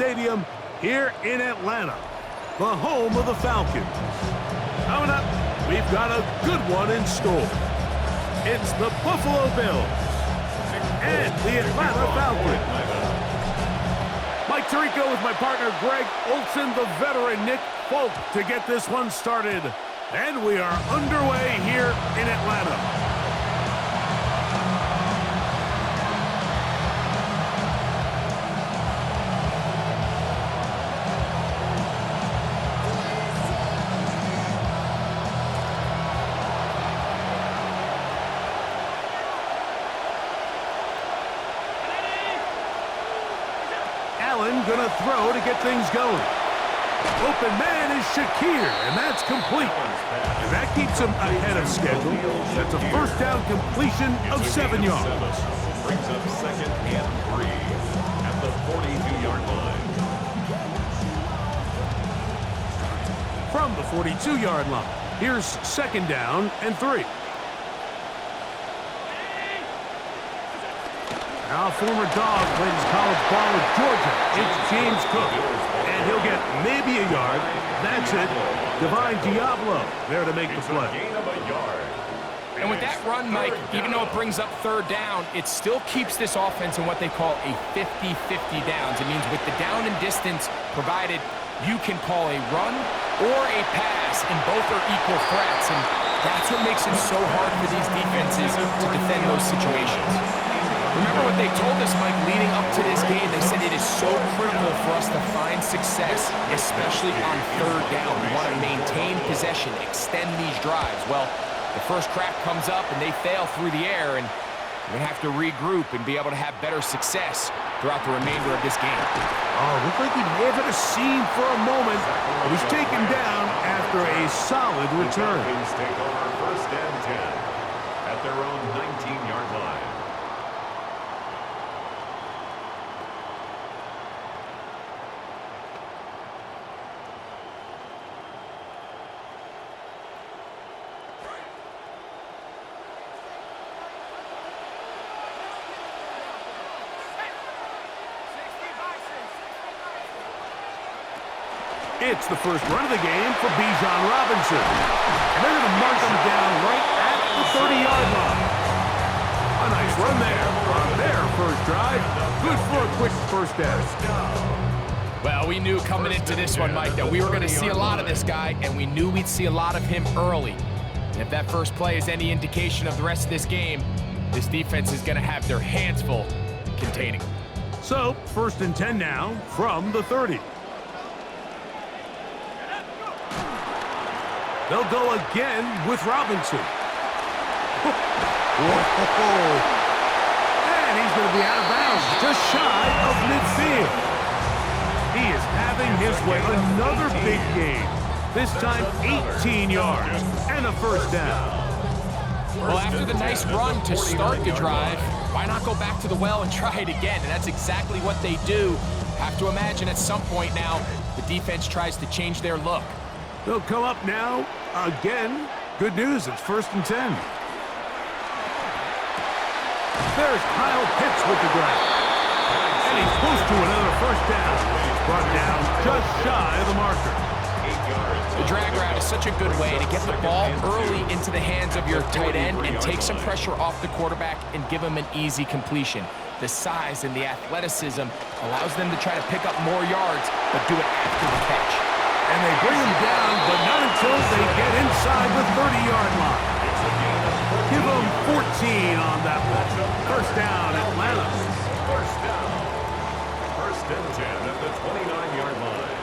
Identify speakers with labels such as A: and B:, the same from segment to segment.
A: Stadium here in Atlanta, the home of the Falcons. Coming up, we've got a good one in store. It's the Buffalo Bills and the Atlanta Falcons. Mike Tirico with my partner Greg Olson, the veteran Nick Folk to get this one started. And we are underway here in Atlanta. Allen gonna throw to get things going. Open man is Shakir, and that's complete. And that keeps him ahead of schedule. That's a first down completion of 7 yards.
B: Brings up 2nd and 3 at the 42-yard line.
A: From the 42-yard line, here's 2nd down and 3. Now, former dog played his college ball with Georgia. It's James Cook. And he'll get maybe a yard. That's it. Divine Diablo there to make the play.
C: And with that run, Mike, even though it brings up 3rd down, it still keeps this offense in what they call a 50-50 downs. It means with the down and distance provided, you can call a run or a pass, and both are equal threats. And that's what makes it so hard for these defenses to defend those situations. Remember what they told us, Mike, leading up to this game. They said it is so critical for us to find success, especially on 3rd down. We want to maintain possession, extend these drives. Well, the first crack comes up and they fail through the air, and we have to regroup and be able to have better success throughout the remainder of this game.
A: Oh, looked like he may have hit a seam for a moment. He was taken down after a solid return.
B: Falcons take over 1st and 10 at their own 19-yard line.
A: It's the first run of the game for Bijan Robinson. And they're going to mark him down right at the 30-yard line. A nice run there on their first drive. Good for a quick first down.
C: Well, we knew coming into this one, Mike, that we were going to see a lot of this guy, and we knew we'd see a lot of him early. And if that first play is any indication of the rest of this game, this defense is going to have their hands full containing.
A: So, 1st and 10 now from the 30. They'll go again with Robinson. Whoa. And he's going to be out of bounds, just shy of midfield. He is having his way. Another big game. This time 18 yards and a first down.
C: Well, after the nice run to start the drive, why not go back to the well and try it again? And that's exactly what they do. Have to imagine at some point now, the defense tries to change their look.
A: They'll come up now again. Good news, it's 1st and 10. There's Kyle Pitts with the grab. And he's close to another first down. He's brought down just shy of the marker.
C: The drag route is such a good way to get the ball early into the hands of your tight end and take some pressure off the quarterback and give him an easy completion. The size and the athleticism allows them to try to pick up more yards, but do it after the catch.
A: And they bring him down, but not until they get inside the 30-yard line. Give them 14 on that one. First down, Atlanta.
B: First down. 1st and 10 at the 29-yard line.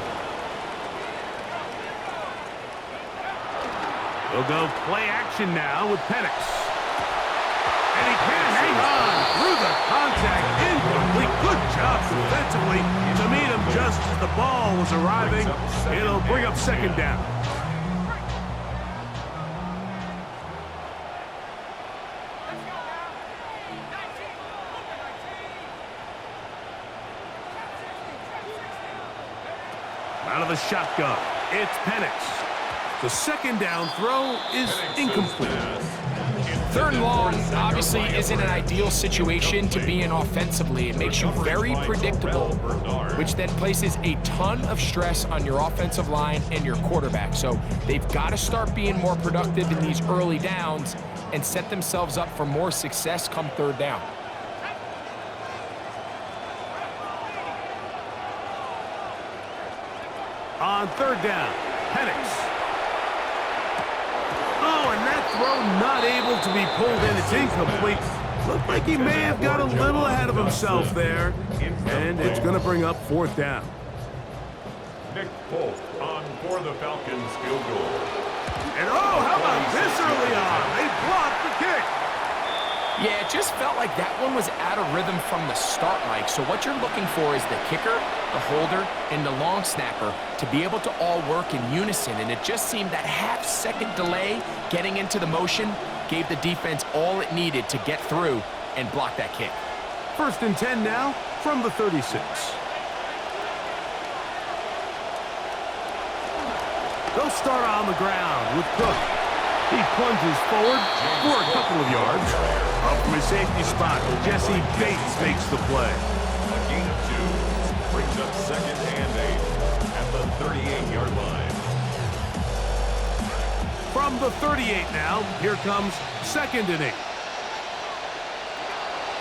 A: They'll go play action now with Penix. And he can hang on through the contact. Incomplete. Good job defensively to meet him just as the ball was arriving. It'll bring up 2nd down. Out of the shotgun, it's Penix. The 2nd down throw is incomplete.
C: Third and long obviously isn't an ideal situation to be in offensively. It makes you very predictable, which then places a ton of stress on your offensive line and your quarterback. So they've got to start being more productive in these early downs and set themselves up for more success come third down.
A: On third down, Penix. Oh, and that throw not able to be pulled in. It's incomplete. Looked like he may have got a little ahead of himself there. And it's going to bring up fourth down.
B: Nick Folk on for the Falcons field goal.
A: And oh, how about this early on? They blocked the kick.
C: Yeah, it just felt like that one was out of rhythm from the start, Mike. So what you're looking for is the kicker, the holder, and the long snapper to be able to all work in unison. And it just seemed that half-second delay getting into the motion gave the defense all it needed to get through and block that kick.
A: 1st and 10 now from the 36. They'll start on the ground with Cook. He plunges forward for a couple of yards. Up from his safety spot, Jesse Bates makes the play.
B: A gain of 2 brings up 2nd and 8 at the 38-yard line.
A: From the 38 now, here comes 2nd and 8.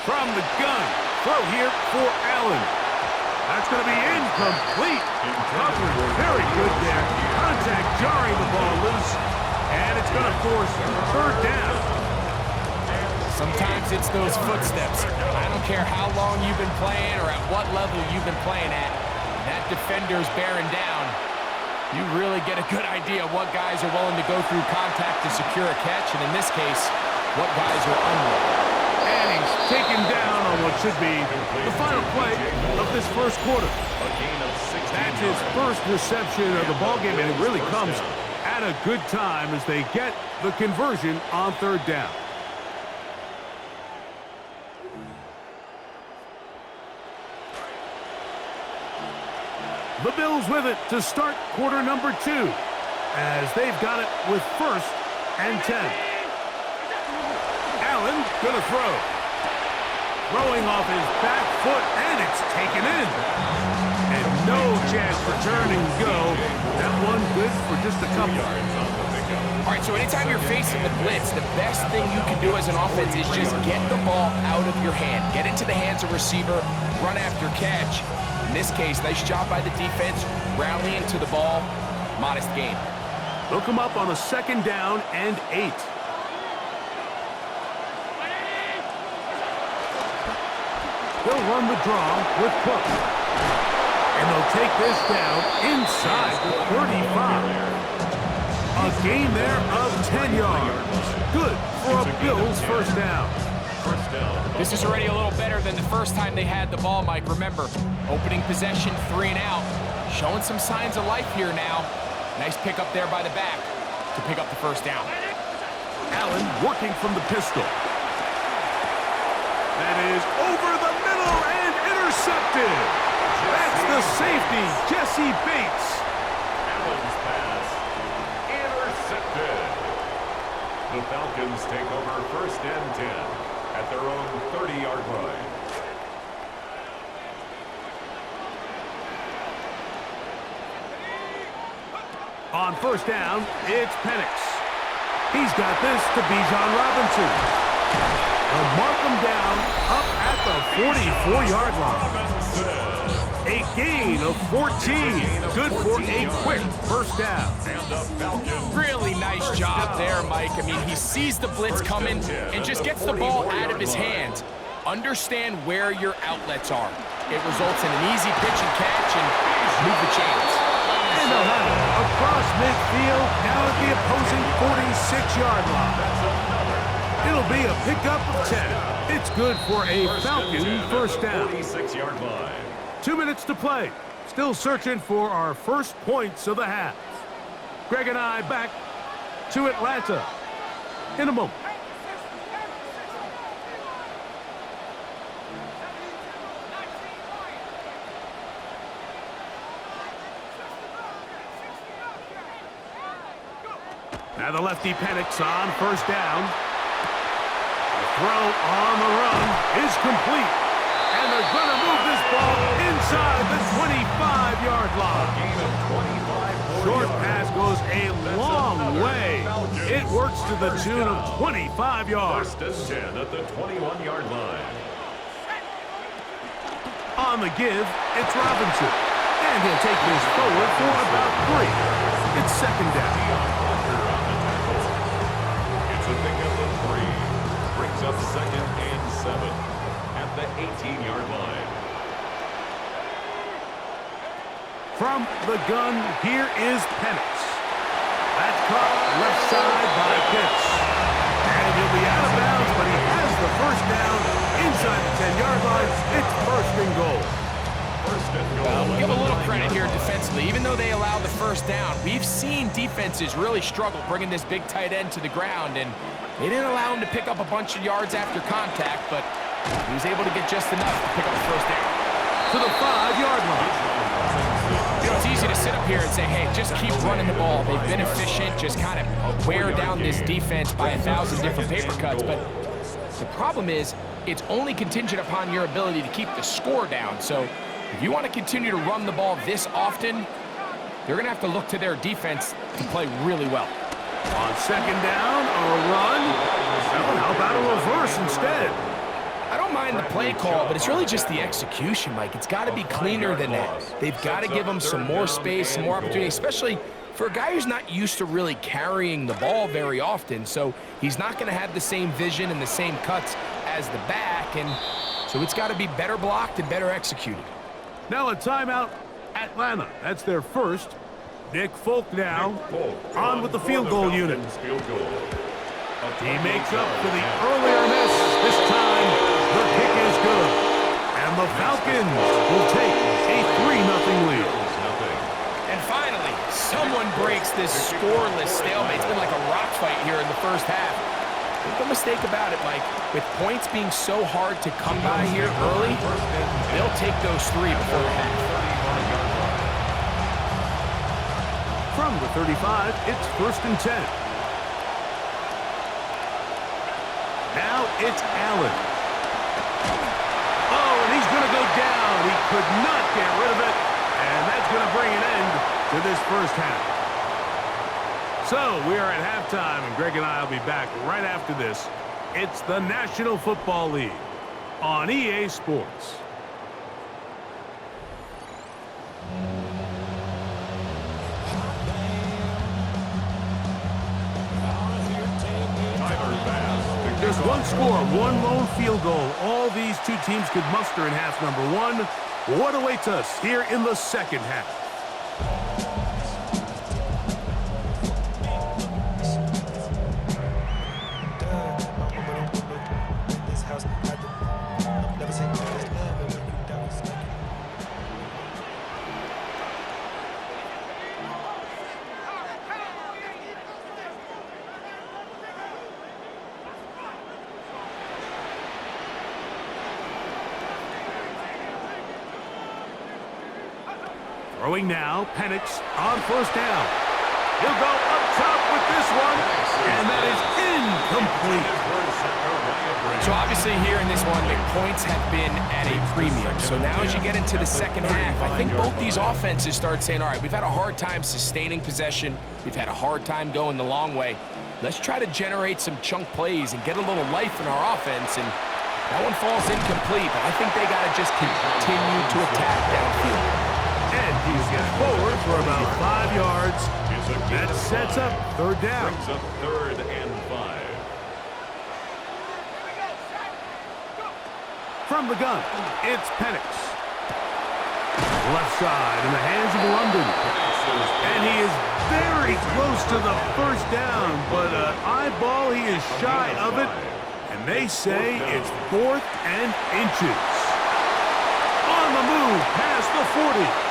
A: From the gun, throw here for Allen. That's going to be incomplete. Coverage very good there. Contact jarring the ball loose. And it's going to force third down.
C: Sometimes it's those footsteps. I don't care how long you've been playing or at what level you've been playing at. That defender's bearing down. You really get a good idea of what guys are willing to go through contact to secure a catch, and in this case, what guys are unwilling.
A: And he's taken down on what should be the final play of this first quarter.
B: A gain of 16
A: That's his first reception of the ballgame, and it really comes at a good time as they get the conversion on third down. The Bills with it to start quarter number 2 as they've got it with 1st and 10. Allen gonna throw. Throwing off his back foot, and it's taken in. And no chance for turn and go. That one good for just a couple.
C: All right, so anytime you're facing the blitz, the best thing you can do as an offense is just get the ball out of your hand. Get into the hands of receiver, run after catch. In this case, nice job by the defense, rallying to the ball, modest gain.
A: They'll come up on a 2nd down and 8. They'll run the draw with Cook. And they'll take this down inside the 35. A gain there of 10 yards. Good for a Bills first down.
C: This is already a little better than the first time they had the ball, Mike. Remember, opening possession, 3 and out. Showing some signs of life here now. Nice pick up there by the back to pick up the first down.
A: Allen working from the pistol. That is over the middle and intercepted. That's the safety, Jesse Bates.
B: Allen's pass intercepted. The Falcons take over 1st and 10 at their own 30-yard line.
A: On first down, it's Penix. He's got this to Bijan Robinson. They'll mark him down up at the 44-yard line. A gain of 14. Good for a quick first down.
C: Really nice job there, Mike. I mean, he sees the blitz coming and just gets the ball out of his hands. Understand where your outlets are. It results in an easy pitch and catch and move the chains.
A: And they'll have it across midfield down at the opposing 46-yard line. It'll be a pickup of 10. It's good for a Falcon first down.
B: 46-yard line.
A: 2 minutes to play. Still searching for our first points of the half. Greg and I back to Atlanta in a moment. Now the lefty Penix on first down. throw on the run is complete. And they're going to move this ball inside the 25-yard line.
B: Gain of 25.
A: Short pass goes a long way. It works to the tune of 25 yards.
B: First and 10 at the 21-yard line.
A: On the give, it's Robinson. And he'll take this forward for about 3. It's second down.
B: It's a pickup of 3. Brings up second and 7 at the 18-yard line.
A: From the gun, here is Penix. That's caught left side by Pitts. And he'll be out of bounds, but he has the first down inside the 10-yard line. It's first and goal.
B: First and goal.
C: Well, we'll give a little credit here defensively. Even though they allowed the first down, we've seen defenses really struggle bringing this big tight end to the ground, and they didn't allow him to pick up a bunch of yards after contact, but he was able to get just enough to pick up the first down.
A: To the 5-yard line.
C: You know, it's easy to sit up here and say, hey, just keep running the ball. They've been efficient, just kind of wear down this defense by 1,000 different paper cuts. But the problem is, it's only contingent upon your ability to keep the score down. So if you want to continue to run the ball this often, they're going to have to look to their defense to play really well.
A: On second down, a run. How about a reverse instead?
C: I don't mind the play call, but it's really just the execution, Mike. It's got to be cleaner than that. They've got to give him some more space, some more opportunity, especially for a guy who's not used to really carrying the ball very often. So he's not going to have the same vision and the same cuts as the back, and so it's got to be better blocked and better executed.
A: Now a timeout, Atlanta. That's their first. Nick Folk now on with the field goal unit. He makes up for the earlier miss. This time, the kick is good. And the Falcons will take a 3-0 lead.
C: And finally, someone breaks this scoreless stalemate. It's been like a rock fight here in the first half. Make no mistake about it, Mike. With points being so hard to come by here early, they'll take those 3 before the half.
A: From the 35, it's first and 10. Now it's Allen. Oh, and he's going to go down. He could not get rid of it. And that's going to bring an end to this first half. So we are at halftime, and Greg and I will be back right after this. It's the National Football League on EA Sports. Just one score, one lone field goal. All these two teams could muster in half number 1. What awaits us here in the second half? Throwing now, Penix on first down. He'll go up top with this one, and that is incomplete.
C: So obviously here in this one, the points have been at a premium. So now as you get into the second half, I think both these offenses start saying, all right, we've had a hard time sustaining possession. We've had a hard time going the long way. Let's try to generate some chunk plays and get a little life in our offense. And that one falls incomplete, but I think they got to just continue to attack downfield.
A: And he's got forward for about 5 yards. That sets up third down.
B: Brings up third and 5.
A: From the gun, it's Penix. Left side in the hands of London. And he is very close to the first down, but an eyeball, he is shy of it. And they say it's 4th and inches. On the move, past the 40.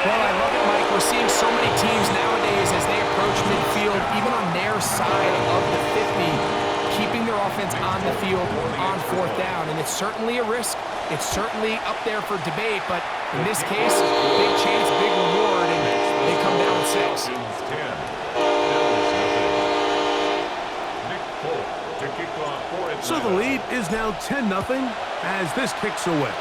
C: Well, I love it, Mike. We're seeing so many teams nowadays as they approach midfield, even on their side of the 50, keeping their offense on the field on 4th down. And it's certainly a risk. It's certainly up there for debate, but in this case, big chance, big reward, and they come down 6.
B: to kick off for Atlanta.
A: So the lead is now 10-0 as this kicks away.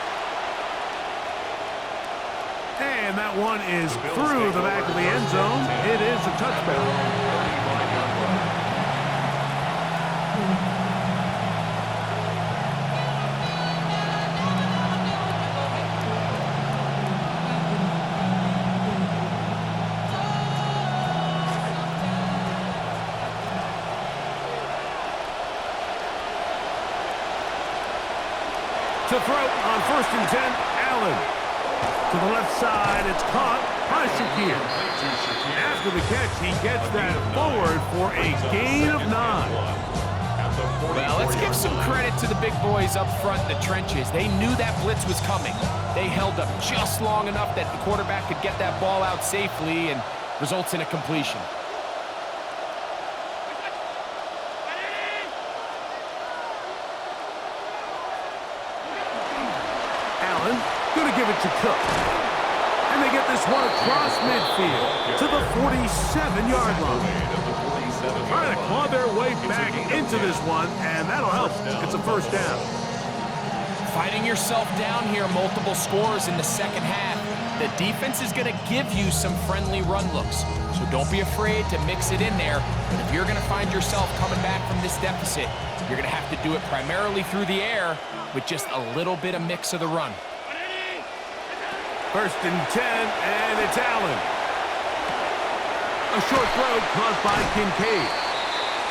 A: And that one is through the back of the end zone. It is a touchdown. To throw on 1st and 10, Allen. To the left side, it's caught by Shakir. After the catch, he gets that forward for a gain of 9.
C: Well, let's give some credit to the big boys up front in the trenches. They knew that blitz was coming. They held up just long enough that the quarterback could get that ball out safely and results in a completion.
A: Going to give it to Cook. And they get this one across midfield to the 47-yard line. Trying to claw their way back into this one, and that'll help. It's a first down.
C: Fighting yourself down here, multiple scores in the second half. The defense is going to give you some friendly run looks, so don't be afraid to mix it in there. But if you're going to find yourself coming back from this deficit, you're going to have to do it primarily through the air with just a little bit of mix of the run.
A: 1st and 10, and it's Allen. A short throw caught by Kincaid.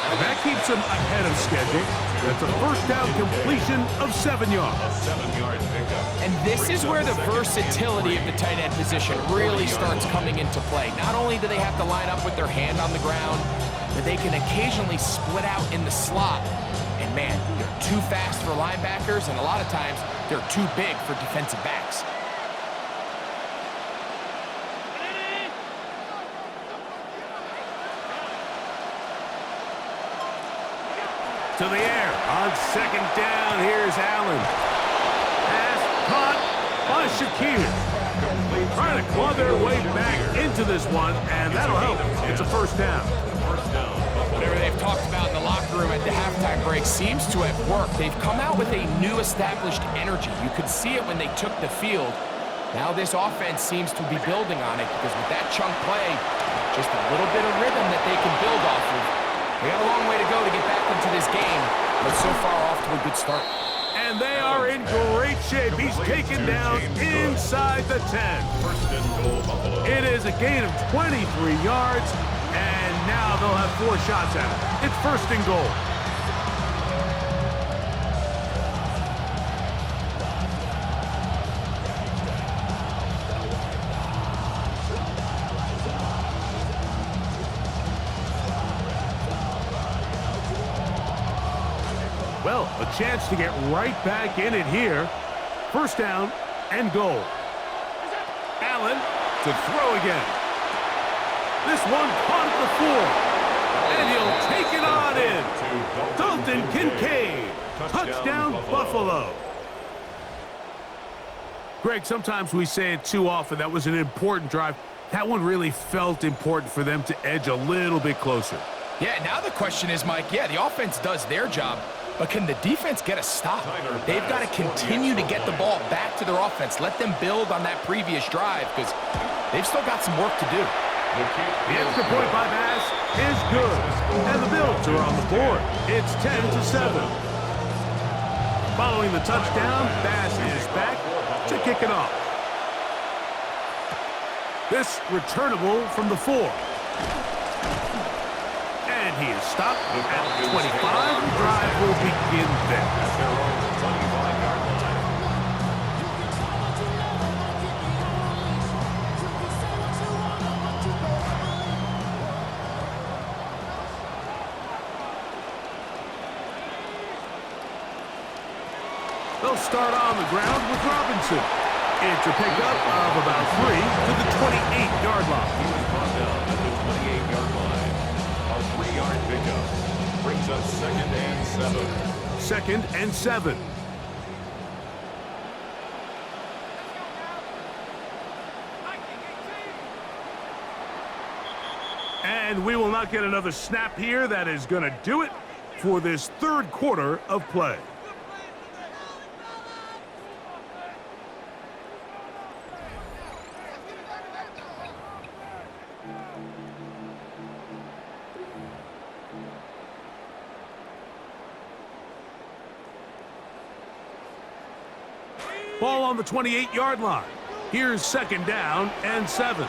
A: And that keeps him ahead of schedule. That's a first down completion of 7 yards.
B: A 7-yard pickup.
C: And this is where the versatility of the tight end position really starts coming into play. Not only do they have to line up with their hand on the ground, but they can occasionally split out in the slot. And man, they're too fast for linebackers, and a lot of times they're too big for defensive backs.
A: To the air on 2nd down. Here's Allen. Pass caught by Shakir. Trying to claw their way back into this one, and that'll help. It's a first down.
C: Whatever they've talked about in the locker room at the halftime break seems to have worked. They've come out with a new established energy. You could see it when they took the field. Now this offense seems to be building on it because with that chunk play, just a little bit of rhythm that they can build off of. They got a long way to go to get back into this game, but so far off to a good start.
A: And they are in great shape. He's taken down inside the 10. It is a gain of 23 yards, and now they'll have 4 shots at it. It's 1st and goal. Well, a chance to get right back in it here. First down and goal. Allen to throw again. This one caught at the 4. And he'll take it on in. Dalton Kincaid. Touchdown, Buffalo. Greg, sometimes we say it too often. That was an important drive. That one really felt important for them to edge a little bit closer.
C: Yeah, now the question is, Mike, yeah, the offense does their job, but can the defense get a stop? They've got to continue to get the ball back to their offense. Let them build on that previous drive because they've still got some work to do.
A: The extra point by Bass is good. And the Bills are on the board. It's 10-7. Following the touchdown, Bass is back to kick it off. This returnable from the 4. And he is stopped at 25. The drive will begin there.
B: At their own 25-yard line.
A: They'll start on the ground with Robinson. It's a pickup of about 3 to the 28-yard line.
B: He was brought down at the 28-yard line. A 3-yard pickup brings up 2nd and 7.
A: 2nd and 7. And we will not get another snap here. That is going to do it for this third quarter of play. Ball on the 28-yard line. Here's second down and 7.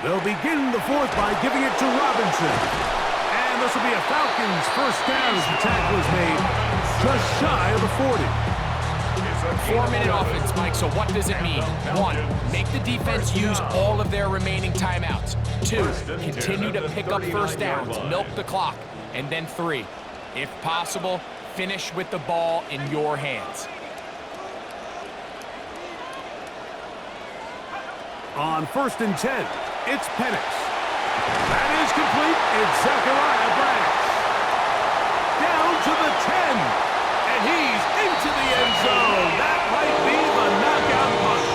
A: They'll begin the fourth by giving it to Robinson. And this will be a Falcons first down as the tackle is made just shy of the 40.
C: 4-minute offense, Mike, so what does it mean? 1, make the defense use all of their remaining timeouts. 2, continue to pick up first downs, milk the clock. And then 3, if possible, finish with the ball in your hands.
A: On 1st and 10, it's Penix. That is complete. It's Zachariah Branch. Down to the 10. And he's into the end zone. That might be the knockout punch.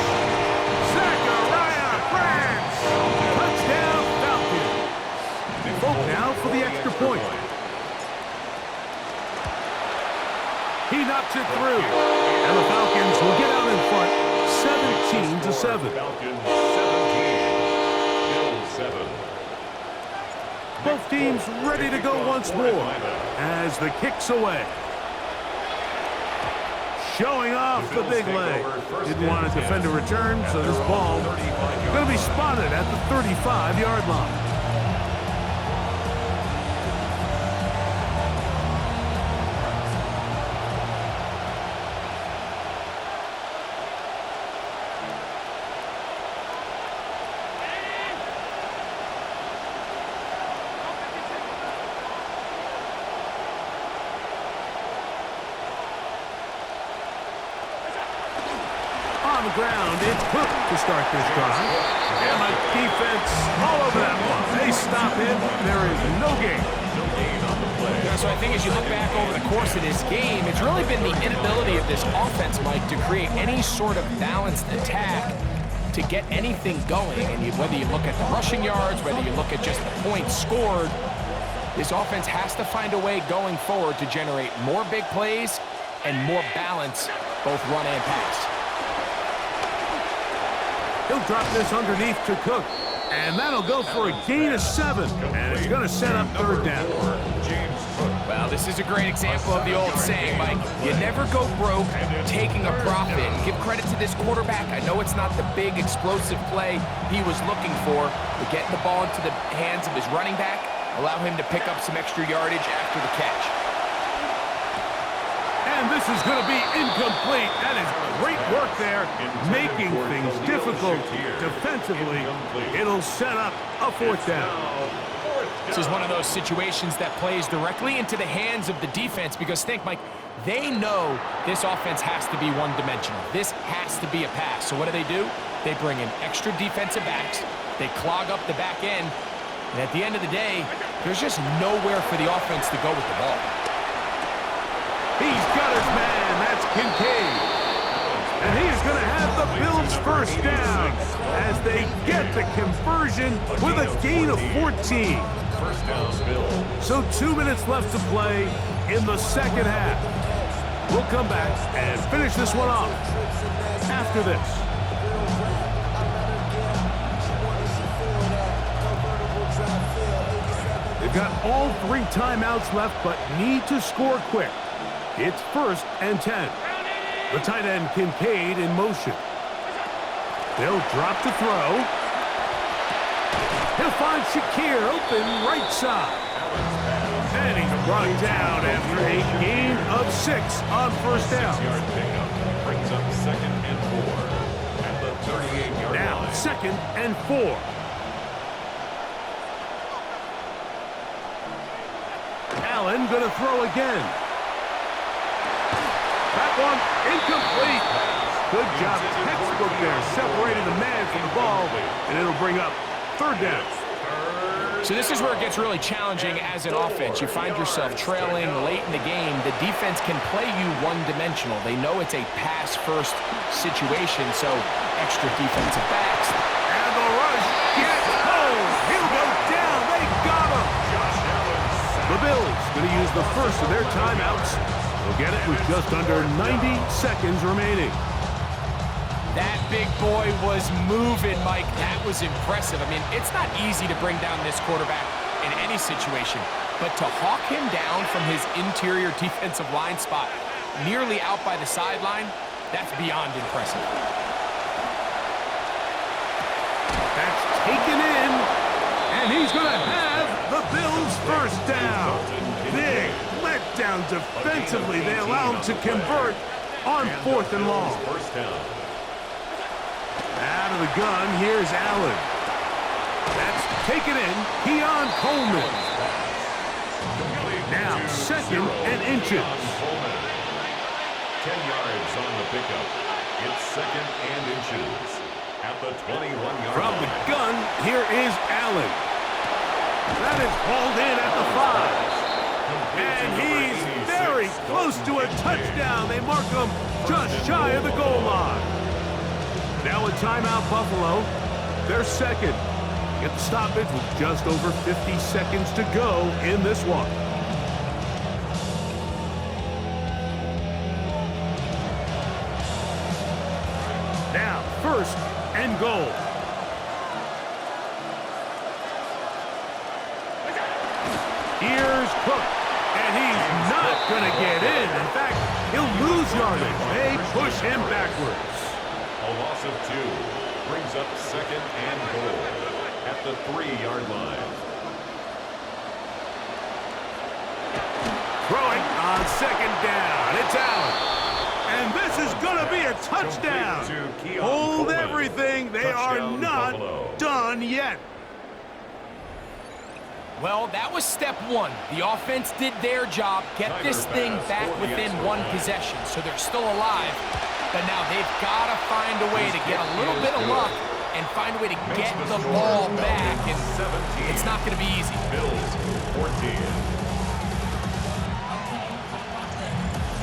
A: Zachariah Branch. Touchdown Falcons. Vote now for the extra point. He knocks it through. And the Falcons will get out in front 17-7.
B: Falcons 17. Bills 7.
A: Both teams ready to go once more as the kick's away. Showing off the big leg. Didn't want to defend a return, so this ball going to be spotted at the 35-yard line. On the ground, it's Cook to start this drive. And the defense all over that one. They stop him. There is no gain.
B: No gain on the play.
C: Yeah, so I think as you look back over the course of this game, it's really been the inability of this offense, Mike, to create any sort of balanced attack to get anything going. And whether you look at the rushing yards, whether you look at just the points scored, this offense has to find a way going forward to generate more big plays and more balance, both run and pass.
A: He'll drop this underneath to Cook. And that'll go for a gain of 7. And it's going to set up third down.
C: Well, this is a great example of the old saying, Mike. You never go broke taking a profit. Give credit to this quarterback. I know it's not the big explosive play he was looking for, but getting the ball into the hands of his running back, allow him to pick up some extra yardage after the catch.
A: And this is going to be incomplete. That is great work there, making things difficult defensively. It'll set up a fourth down.
C: This is one of those situations that plays directly into the hands of the defense because think, Mike, they know this offense has to be one-dimensional. This has to be a pass. So what do? They bring in extra defensive backs. They clog up the back end. And at the end of the day, there's just nowhere for the offense to go with the ball.
A: He's got his man. That's Kincaid. And he is going to have the Bills first down as they get the conversion with a gain of 14.
B: First down, Bills.
A: So 2 minutes left to play in the second half. We'll come back and finish this one off after this. They've got all 3 timeouts left, but need to score quick. It's 1st and 10. The tight end Kincaid in motion. They'll drop to throw. He'll find Shakir open right side. And he's brought down after a gain of 6 on first down.
B: 6-yard pickup brings up 2nd and 4 at the 38-yard line.
A: Now 2nd and 4. Allen going to throw again. That one incomplete. Good job, textbook there, separating the man from the ball, and it'll bring up third down.
C: So this is where it gets really challenging as an offense. You find yourself trailing late in the game. The defense can play you one-dimensional. They know it's a pass-first situation, so extra defensive backs.
A: And the rush gets home. He'll go down. They got him. the first of their timeouts. They'll get it with just under 90 seconds remaining.
C: That big boy was moving, Mike. That was impressive. I mean, it's not easy to bring down this quarterback in any situation, but to hawk him down from his interior defensive line spot, nearly out by the sideline, that's beyond impressive.
A: That's taken in, and he's going to have the Bills' first down. Big letdown defensively. They allow him to convert on 4th and long.
B: First down.
A: Out of the gun, here's Allen. That's taken in. Keon Coleman. Now 2nd and inches.
B: 10 yards on the pickup. It's 2nd and inches at the 21-yard
A: From the gun, here is Allen. That is hauled in at the 5. And he's very close to a touchdown. They mark him just shy of the goal line. Now a timeout, Buffalo. They're second. Get the stoppage with just over 50 seconds to go in this one. Now, 1st and goal. Here's Cook, and he's not going to get in. In fact, he'll lose yardage. They push him backwards.
B: A loss of 2 brings up 2nd and goal at the 3-yard line.
A: Throwing on 2nd down. It's Allen. And this is going to be a touchdown. Hold everything. They are not done yet.
C: Well, that was step 1. The offense did their job, get this thing back within 1 possession, so they're still alive. But now they've got to find a way to get a little bit of luck and find a way to get the ball back, and it's not going to be easy.
B: Bills 14.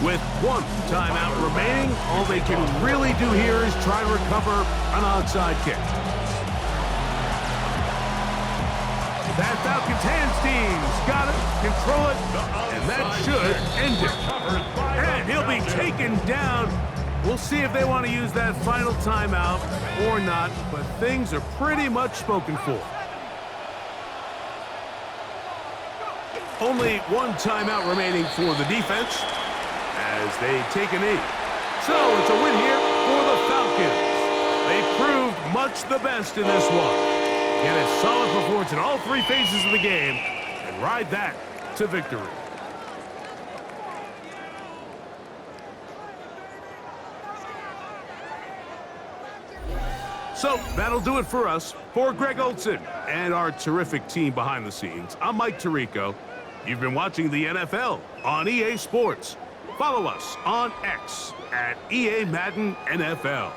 A: With 1 timeout remaining, all they can really do here is try to recover an onside kick. That Falcons hands team's got it, control it, and that should end it. And he'll be taken down. We'll see if they want to use that final timeout or not, but things are pretty much spoken for. Only 1 timeout remaining for the defense as they take a knee. So it's a win here for the Falcons. They proved much the best in this one. Get a solid performance in all 3 phases of the game and ride that to victory. So that'll do it for us. For Greg Olson and our terrific team behind the scenes, I'm Mike Tirico. You've been watching the NFL on EA Sports. Follow us on X at EA Madden NFL.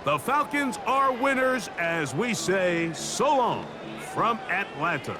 A: The Falcons are winners as we say so long from Atlanta.